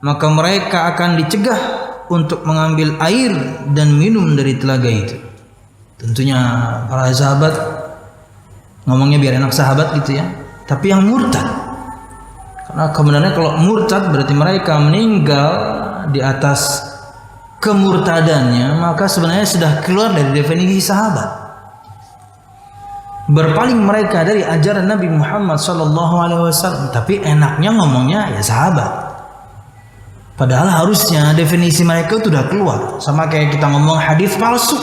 maka mereka akan dicegah untuk mengambil air dan minum dari telaga itu. Tentunya para sahabat, ngomongnya biar enak sahabat gitu ya, tapi yang murtad. Karena kebenarannya kalau murtad berarti mereka meninggal di atas kemurtadannya, maka sebenarnya sudah keluar dari definisi sahabat. Berpaling mereka dari ajaran Nabi Muhammad SAW, tapi enaknya ngomongnya ya sahabat. Padahal harusnya definisi mereka itu sudah keluar. Sama kayak kita ngomong hadis palsu.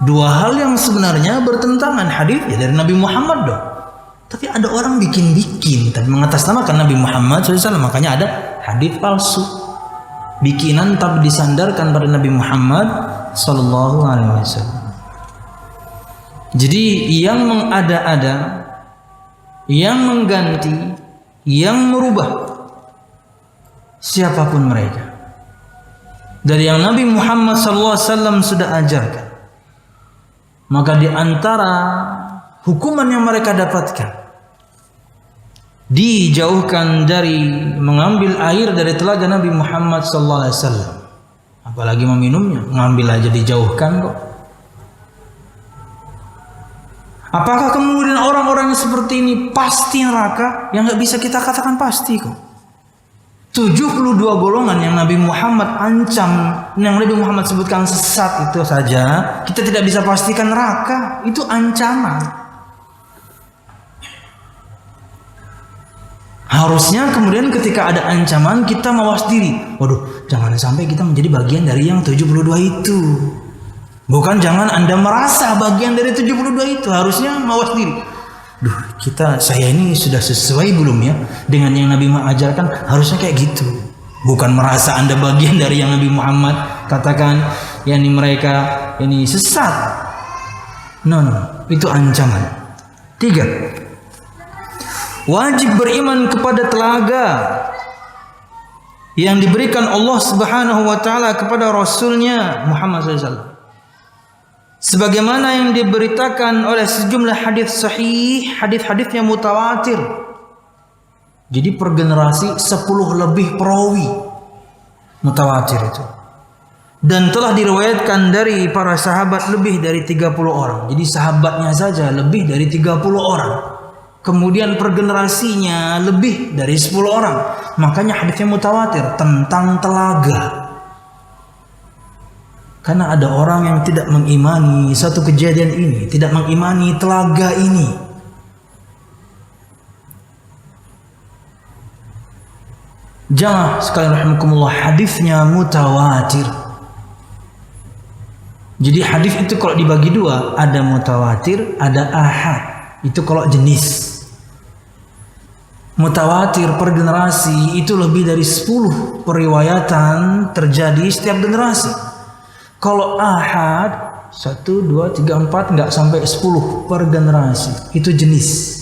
Dua hal yang sebenarnya bertentangan. Hadis ya dari Nabi Muhammad dong. Tapi ada orang bikin-bikin tapi mengatasnamakan Nabi Muhammad SAW. Makanya ada hadis palsu. Bikinan tapi disandarkan pada Nabi Muhammad SAW. Jadi yang mengada-ada, yang mengganti, yang merubah, siapapun mereka, dari yang Nabi Muhammad SAW sudah ajarkan, maka di antara hukuman yang mereka dapatkan, dijauhkan dari mengambil air dari telaga Nabi Muhammad SAW. Apalagi meminumnya, mengambil aja dijauhkan kok. Apakah kemudian orang-orang yang seperti ini pasti neraka? Yang nggak bisa kita katakan pasti kok. 72 golongan yang Nabi Muhammad ancam, yang Nabi Muhammad sebutkan sesat itu saja, kita tidak bisa pastikan neraka. Itu ancaman. Harusnya kemudian ketika ada ancaman kita mawas diri. Waduh, jangan sampai kita menjadi bagian dari yang 72 itu. Bukan jangan Anda merasa bagian dari 72 itu. Harusnya mawas diri. Duh, saya ini sudah sesuai belum ya dengan yang Nabi Muhammad ajarkan? Harusnya kayak gitu. Bukan merasa Anda bagian dari yang Nabi Muhammad katakan, yakni mereka ini sesat. No, itu ancaman. 3. Wajib beriman kepada telaga yang diberikan Allah Subhanahu wa taala kepada Rasulnya Muhammad SAW. Sebagaimana yang diberitakan oleh sejumlah hadis sahih, hadis-hadisnya mutawatir. Jadi per generasi 10 lebih perawi mutawatir itu. Dan telah diriwayatkan dari para sahabat lebih dari 30 orang. Jadi sahabatnya saja lebih dari 30 orang. Kemudian per generasinya lebih dari 10 orang. Makanya hadisnya mutawatir tentang telaga. Karena ada orang yang tidak mengimani satu kejadian ini, tidak mengimani telaga ini. Jamaah sekalian rahimakumullah, hadisnya mutawatir. Jadi hadis itu kalau dibagi dua, ada mutawatir, ada ahad. Itu kalau jenis. Mutawatir per generasi itu lebih dari 10 periwayatan terjadi setiap generasi. Kalau ahad 1, 2, 3, 4 nggak sampai 10 per generasi. Itu jenis.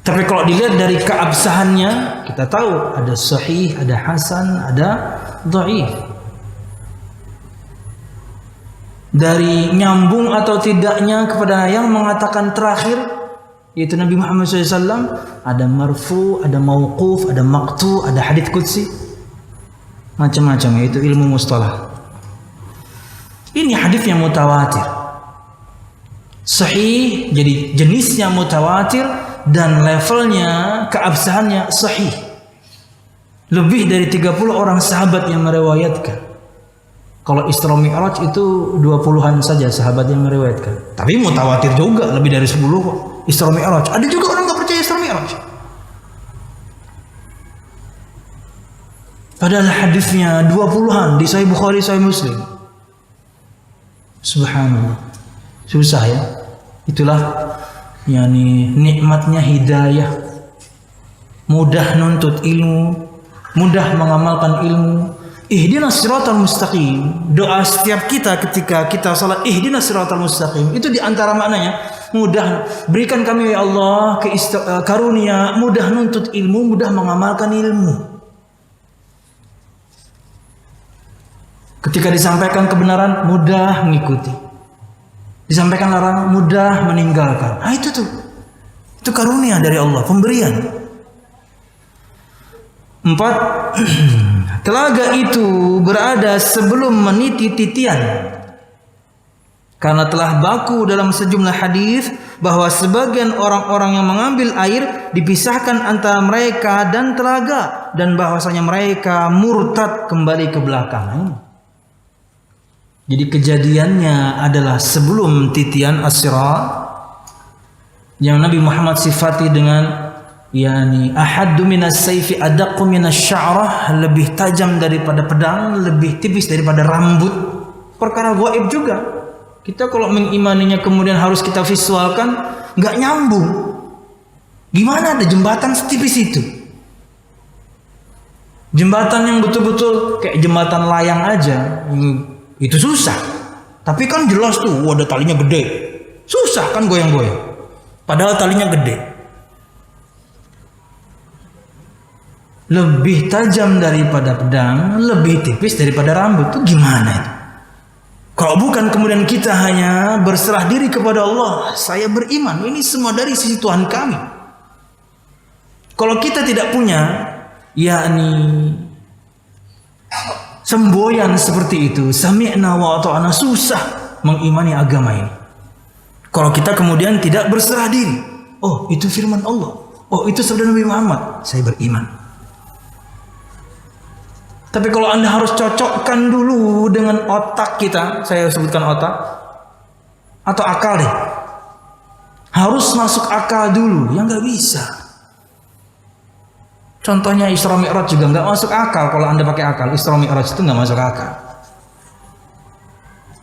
Tapi kalau dilihat dari keabsahannya, kita tahu ada sahih, ada hasan, ada dhaif. Dari nyambung atau tidaknya kepada yang mengatakan terakhir, yaitu Nabi Muhammad SAW, ada marfu, ada mauquf, ada maqtu, ada hadits qudsi, macam-macam, yaitu ilmu mustalah. Ini hadis yang mutawatir. Sahih, jadi jenisnya mutawatir dan levelnya, keabsahannya sahih. Lebih dari 30 orang sahabat yang meriwayatkan. Kalau Isra Mi'raj itu 20-an saja sahabat yang meriwayatkan. Tapi mutawatir juga, lebih dari 10 kok. Isra Mi'raj. Ada juga orang enggak percaya Isra Mi'raj. Padahal hadisnya 20-an di Sahih Bukhari, Sahih Muslim. Subhanallah. Susah ya. Itulah yakni nikmatnya hidayah. Mudah nuntut ilmu, mudah mengamalkan ilmu. Ihdinas siratal mustaqim. Doa setiap kita ketika kita salat, ihdinas siratal mustaqim. Itu di antara maknanya, mudah berikan kami ya Allah karunia, mudah nuntut ilmu, mudah mengamalkan ilmu. Ketika disampaikan kebenaran, mudah mengikuti. Disampaikan larangan, mudah meninggalkan. Ah, itu tuh. Itu karunia dari Allah, pemberian. 4. Telaga itu berada sebelum meniti titian. Karena telah baku dalam sejumlah hadis bahwa sebagian orang-orang yang mengambil air dipisahkan antara mereka dan telaga, dan bahwasanya mereka murtad kembali ke belakang. Jadi kejadiannya adalah sebelum titian As-Sirat yang Nabi Muhammad sifati dengan yakni ahaddu minas sayfi adaqqu minasy sya'rah, lebih tajam daripada pedang, lebih tipis daripada rambut. Perkara gaib juga. Kita kalau mengimaninya kemudian harus kita visualkan, nggak nyambung. Gimana ada jembatan setipis itu? Jembatan yang betul-betul kayak jembatan layang aja, itu susah. Tapi kan jelas tuh, ada talinya gede. Susah kan goyang-goyang. Padahal talinya gede. Lebih tajam daripada pedang, lebih tipis daripada rambut. Itu gimana itu? Kalau bukan kemudian kita hanya berserah diri kepada Allah, saya beriman, ini semua dari sisi Tuhan kami. Kalau kita tidak punya yakni semboyan seperti itu, sami'na wa ata'na, susah mengimani agama ini. Kalau kita kemudian tidak berserah diri, oh itu firman Allah, oh itu sabda Nabi Muhammad, saya beriman. Tapi kalau Anda harus cocokkan dulu dengan otak kita, saya sebutkan otak atau akal deh. Harus masuk akal dulu, ya nggak bisa. Contohnya Isra Mi'raj juga nggak masuk akal kalau Anda pakai akal. Isra Mi'raj itu nggak masuk akal.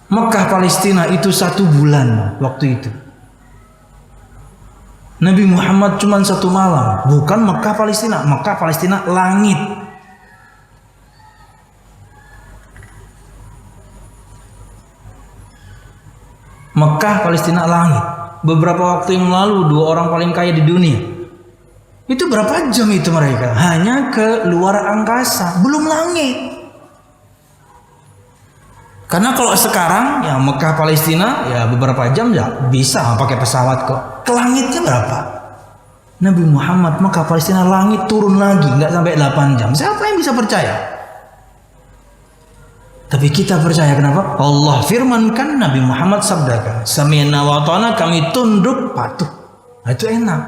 Mekah Palestina itu 1 bulan waktu itu. Nabi Muhammad cuma 1 malam. Bukan Mekah Palestina. Mekah Palestina langit. Mekah Palestina langit. Beberapa waktu yang lalu 2 orang paling kaya di dunia. Itu berapa jam itu mereka? Hanya ke luar angkasa. Belum langit. Karena kalau sekarang ya Mekah Palestina ya beberapa jam ya bisa pakai pesawat kok. Ke langitnya berapa? Nabi Muhammad Mekah Palestina langit turun lagi nggak sampai 8 jam. Siapa yang bisa percaya? Tapi kita percaya, kenapa? Allah firmankan, Nabi Muhammad sabdakan, sami'na wa ata'na, kami tunduk patuh. Nah, itu enak.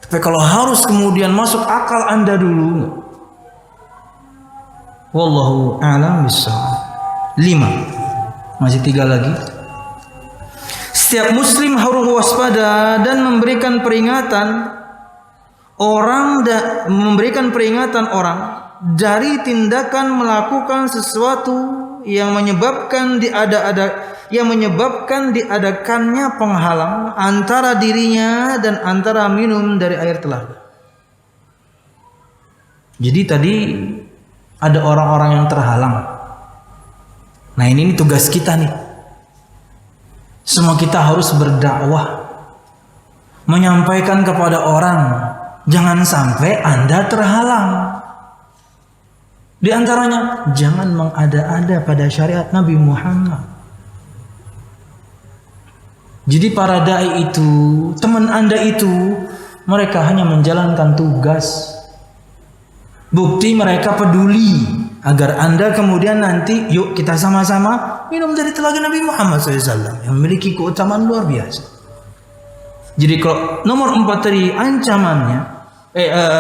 Tapi kalau harus kemudian masuk akal Anda dulu. Wallahu a'lam bishawab. 5. Masih 3 lagi. Setiap muslim harus waspada dan memberikan peringatan orang dari tindakan melakukan sesuatu yang menyebabkan diadakannya penghalang antara dirinya dan antara minum dari air telaga. Jadi tadi ada orang-orang yang terhalang. Nah ini tugas kita nih. Semua kita harus berdakwah, menyampaikan kepada orang, jangan sampai Anda terhalang. Di antaranya, jangan mengada-ada pada syariat Nabi Muhammad. Jadi para dai itu, teman Anda itu, mereka hanya menjalankan tugas. Bukti mereka peduli agar Anda kemudian nanti, yuk kita sama-sama minum dari telaga Nabi Muhammad SAW yang memiliki keutamaan luar biasa. Jadi kalau nomor 4 tadi ancamannya,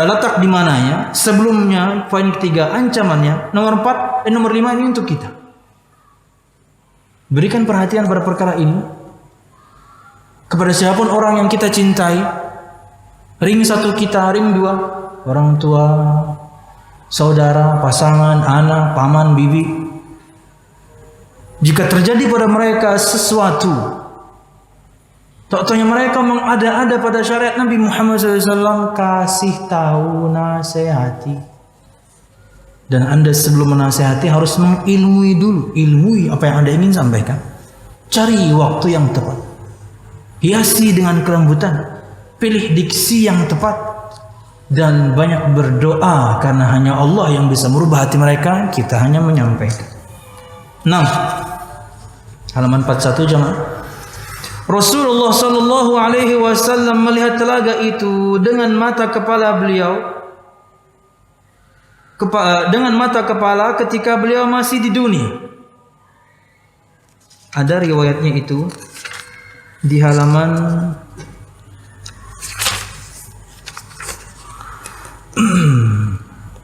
letak di mananya, sebelumnya poin ketiga ancamannya, nomor 5 ini untuk kita. Berikan perhatian pada perkara ini kepada siapapun orang yang kita cintai. Ring 1 kita, ring 2 orang tua, saudara, pasangan, anak, paman, bibi. Jika terjadi pada mereka sesuatu, tak-taunya mereka mengada-ada pada syariat Nabi Muhammad SAW, kasih tahu, nasihati. Dan Anda sebelum menasihati harus mengilmui dulu. Ilmui apa yang Anda ingin sampaikan. Cari waktu yang tepat. Hiasi dengan kelembutan. Pilih diksi yang tepat. Dan banyak berdoa, karena hanya Allah yang bisa merubah hati mereka. Kita hanya menyampaikan. 6. Halaman 41 jemaah. Rasulullah sallallahu alaihi wasallam melihat telaga itu dengan mata kepala beliau, ketika beliau masih di dunia. Ada riwayatnya itu di halaman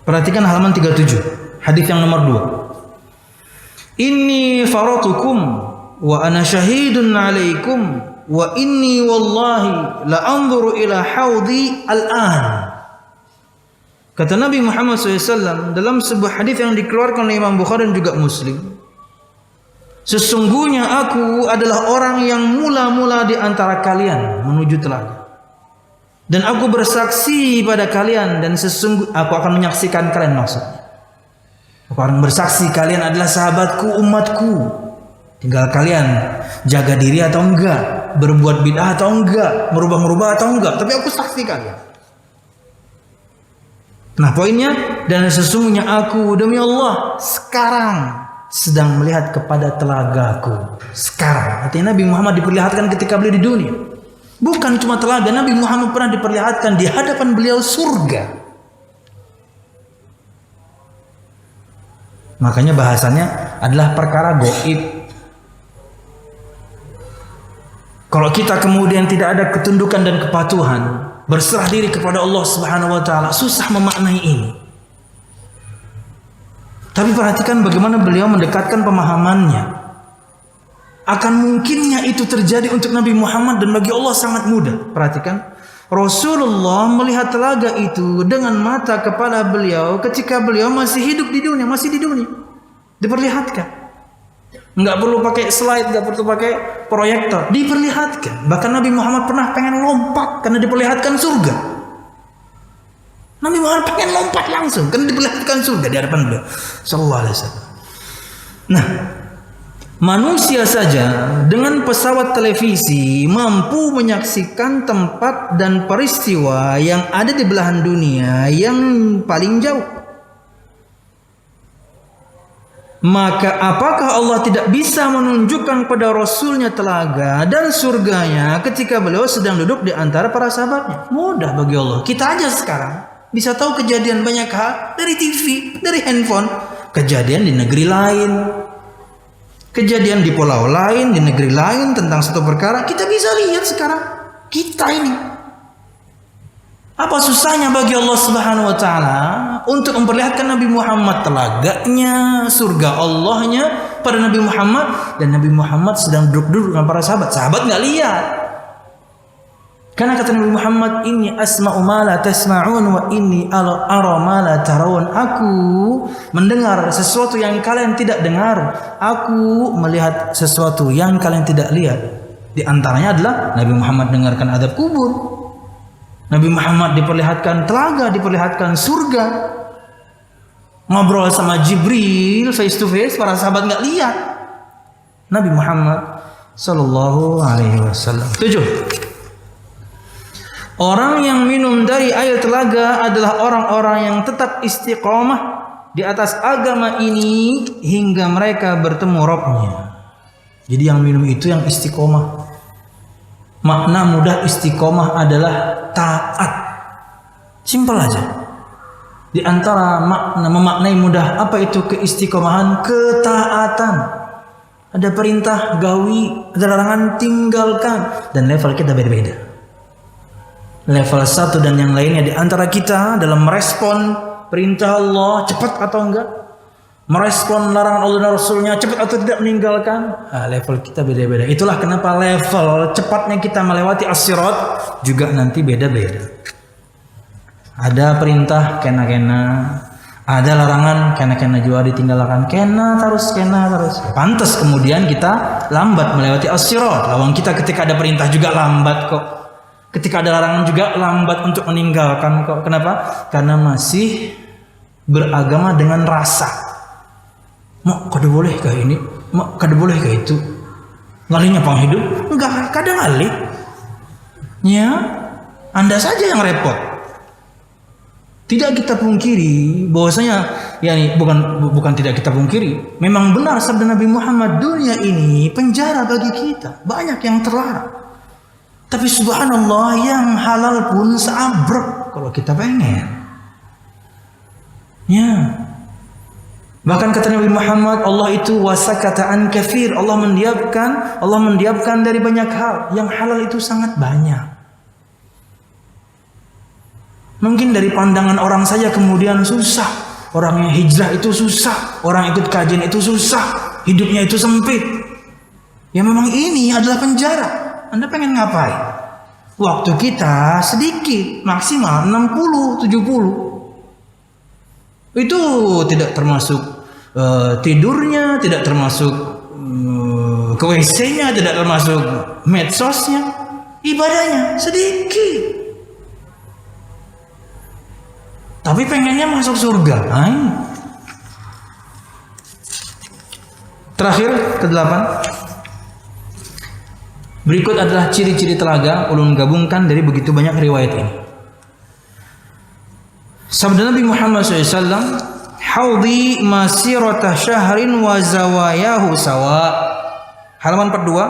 perhatikan halaman 37, hadis yang nomor 2. Inni faratukum wa ana syahidun alaikum wa inni wallahi la anzuru ila haudi al-an. Kata Nabi Muhammad SAW dalam sebuah hadis yang dikeluarkan oleh Imam Bukhari dan juga Muslim, sesungguhnya aku adalah orang yang mula-mula di antara kalian menuju telaga, dan aku bersaksi pada kalian, dan sesungguhnya aku akan menyaksikan kalian. Maksudnya aku akan bersaksi kalian adalah sahabatku, umatku. Tinggal kalian jaga diri atau enggak, berbuat bid'ah atau enggak, merubah atau enggak. Tapi aku saksi kalian. Nah poinnya, dan sesungguhnya aku demi Allah sekarang sedang melihat kepada telagaku. Sekarang, artinya Nabi Muhammad diperlihatkan ketika beliau di dunia. Bukan cuma telaga, Nabi Muhammad pernah diperlihatkan di hadapan beliau surga. Makanya bahasannya adalah perkara gaib. Kalau kita kemudian tidak ada ketundukan dan kepatuhan, berserah diri kepada Allah Subhanahu wa taala, susah memaknai ini. Tapi perhatikan bagaimana beliau mendekatkan pemahamannya. Akan mungkinnya itu terjadi untuk Nabi Muhammad dan bagi Allah sangat mudah. Perhatikan, Rasulullah melihat telaga itu dengan mata kepala beliau ketika beliau masih hidup di dunia, masih di dunia. Diperlihatkan. Enggak perlu pakai slide, enggak perlu pakai proyektor, diperlihatkan. Bahkan Nabi Muhammad pernah pengen lompat karena diperlihatkan surga. Nabi Muhammad pengen lompat langsung karena diperlihatkan surga di hadapan beliau sallallahu alaihi wasallam. Nah, manusia saja dengan pesawat televisi mampu menyaksikan tempat dan peristiwa yang ada di belahan dunia yang paling jauh. Maka apakah Allah tidak bisa menunjukkan kepada Rasulnya telaga dan surganya ketika beliau sedang duduk di antara para sahabatnya? Mudah bagi Allah. Kita aja sekarang bisa tahu kejadian banyak hal dari TV, dari handphone. Kejadian di negeri lain, kejadian di pulau lain, di negeri lain tentang satu perkara, kita bisa lihat sekarang. Kita ini. Apa susahnya bagi Allah Subhanahu wa taala untuk memperlihatkan Nabi Muhammad telaganya, surga Allahnya pada Nabi Muhammad, dan Nabi Muhammad sedang duduk-duduk dengan para sahabat. Sahabat nggak lihat. Karena kata Nabi Muhammad, "Inni asma'u ma la tasma'un wa inni ara ma la tarawun." Aku mendengar sesuatu yang kalian tidak dengar. Aku melihat sesuatu yang kalian tidak lihat. Di antaranya adalah Nabi Muhammad dengarkan azab kubur. Nabi Muhammad diperlihatkan telaga, diperlihatkan surga. Ngobrol sama Jibril face to face, para sahabat nggak lihat. Nabi Muhammad sallallahu alaihi wasallam. 7. Orang yang minum dari air telaga adalah orang-orang yang tetap istiqomah di atas agama ini hingga mereka bertemu Rabb-nya. Jadi yang minum itu yang istiqomah. Makna mudah istiqomah adalah taat. Simpel aja. Di antara makna memaknai mudah apa itu keistiqomahan? Ketaatan. Ada perintah gawi, ada larangan tinggalkan, dan level kita beda-beda. Level 1 dan yang lainnya di antara kita dalam merespon perintah Allah cepat atau enggak, merespon larangan Allah dan Rasulnya cepat atau tidak meninggalkan, level kita beda-beda. Itulah kenapa level cepatnya kita melewati as-sirat juga nanti beda-beda. Ada perintah kena-kena, ada larangan kena-kena juga ditinggalkan, kena terus. Pantas kemudian kita lambat melewati as-sirat. Lawang kita ketika ada perintah juga lambat kok. Ketika ada larangan juga lambat untuk meninggalkan kok. Kenapa? Karena masih beragama dengan rasa. Mak, kada boleh kah ini? Mak, kada boleh kah itu? Ngalinya pang hidup? Enggak, kadang ngali. Ya, Anda saja yang repot. Tidak kita pungkiri bahwasanya, yakni bukan tidak kita pungkiri. Memang benar sabda Nabi Muhammad, dunia ini penjara bagi kita. Banyak yang terlarang. Tapi subhanallah yang halal pun seabrek kalau kita pengen. Ya. Bahkan kata Nabi Muhammad, Allah itu wasakata an katsir. Allah mendiamkan dari banyak hal. Yang halal itu sangat banyak. Mungkin dari pandangan orang saja kemudian susah. Orang yang hijrah itu susah. Orang ikut kajian itu susah. Hidupnya itu sempit. Ya memang ini adalah penjara. Anda pengen ngapain? Waktu kita sedikit, maksimal 60-70. Itu tidak termasuk tidurnya, tidak termasuk ke WC-nya, tidak termasuk medsosnya. Ibadahnya sedikit. Tapi pengennya masuk surga. Terakhir, ke-8. Berikut adalah ciri-ciri telaga. Ulun gabungkan dari begitu banyak riwayat ini. Sabda Nabi Muhammad SAW, "Haudhi masirata syahrin wa zawayahu sawa." Halaman 42.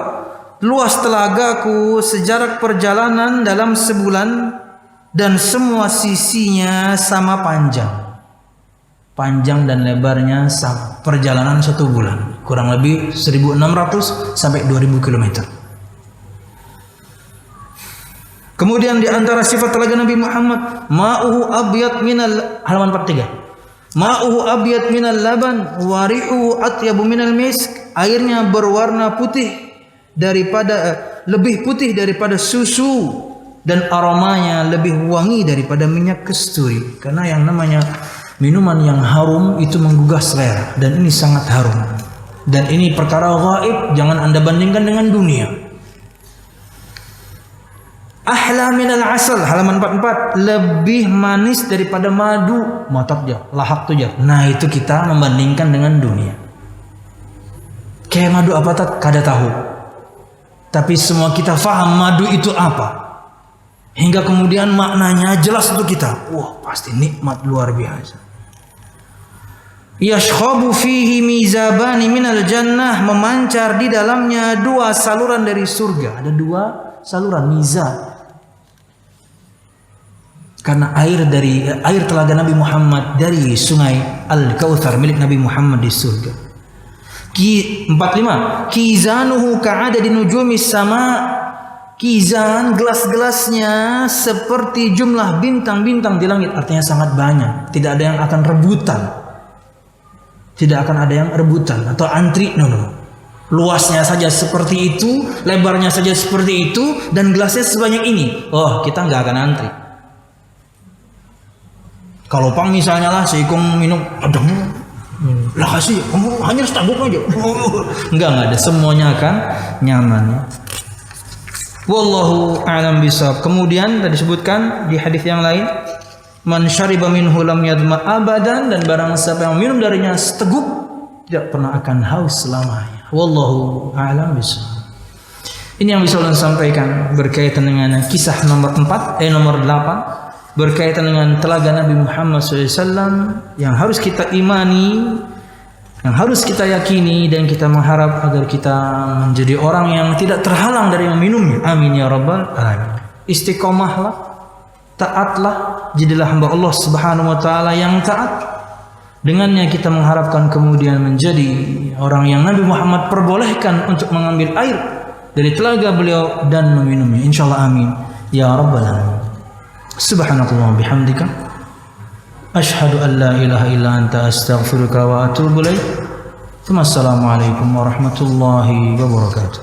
Luas telagaku sejarak perjalanan dalam sebulan dan semua sisinya sama panjang. Panjang dan lebarnya sama. Perjalanan 1 bulan. Kurang lebih 1.600 sampai 2.000 km. Kemudian di antara sifat telaga Nabi Muhammad, ma'uhu abyad minal, halaman 43. Ma'uhu abyad minal laban wa rihu atyabu minal misk. Airnya berwarna putih lebih putih daripada susu, dan aromanya lebih wangi daripada minyak kasturi. Karena yang namanya minuman yang harum itu menggugah selera, dan ini sangat harum. Dan ini perkara gaib, jangan Anda bandingkan dengan dunia. Ahla minal asal, halaman 44, lebih manis daripada madu. Matab jah, lahak tu jah. Nah, itu kita membandingkan dengan dunia. Kayak madu apa tak? Kada tahu. Tapi semua kita faham madu itu apa. Hingga kemudian maknanya jelas untuk kita. Wah, pasti nikmat luar biasa. Yashkhabu fihi mizabani minal jannah, memancar di dalamnya 2 saluran dari surga. Ada 2 saluran mizab. Karena air telaga Nabi Muhammad dari sungai Al-Kautsar milik Nabi Muhammad di surga. 45. Kizanuhu ka'adadi nujumis sama. Kizan, gelas-gelasnya seperti jumlah bintang-bintang di langit. Artinya sangat banyak. Tidak ada yang akan rebutan. Tidak akan ada yang rebutan atau antri. No. Luasnya saja seperti itu, lebarnya saja seperti itu, dan gelasnya sebanyak ini. Oh, kita nggak akan antri. Kalau pang misalnya lah seikung minum, adem, lah kasih, hanya setanggup aja. Enggak ada, semuanya akan nyaman. Ya. Wallahu a'lam bishawab. Kemudian tadi disebutkan di hadis yang lain, man syariba minhu lam yadma abadan, dan barang siapa yang minum darinya seteguk tidak pernah akan haus selamanya. Wallahu a'lam bishawab. Ini yang bisa saya sampaikan berkaitan dengan kisah nomor 8 berkaitan dengan telaga Nabi Muhammad SAW yang harus kita imani, yang harus kita yakini, dan kita mengharap agar kita menjadi orang yang tidak terhalang dari meminumnya. Amin ya rabbal alamin. Istiqomahlah, taatlah, jadilah hamba Allah Subhanahu wa taala yang taat. Dengannya kita mengharapkan kemudian menjadi orang yang Nabi Muhammad perbolehkan untuk mengambil air dari telaga beliau dan meminumnya. Insyaallah amin ya rabbal alamin. Subhanakallah bihamdika asyhadu an la ilaha illa anta astaghfiruka wa atubu ilaik. Assalamualaikum warahmatullahi wabarakatuh.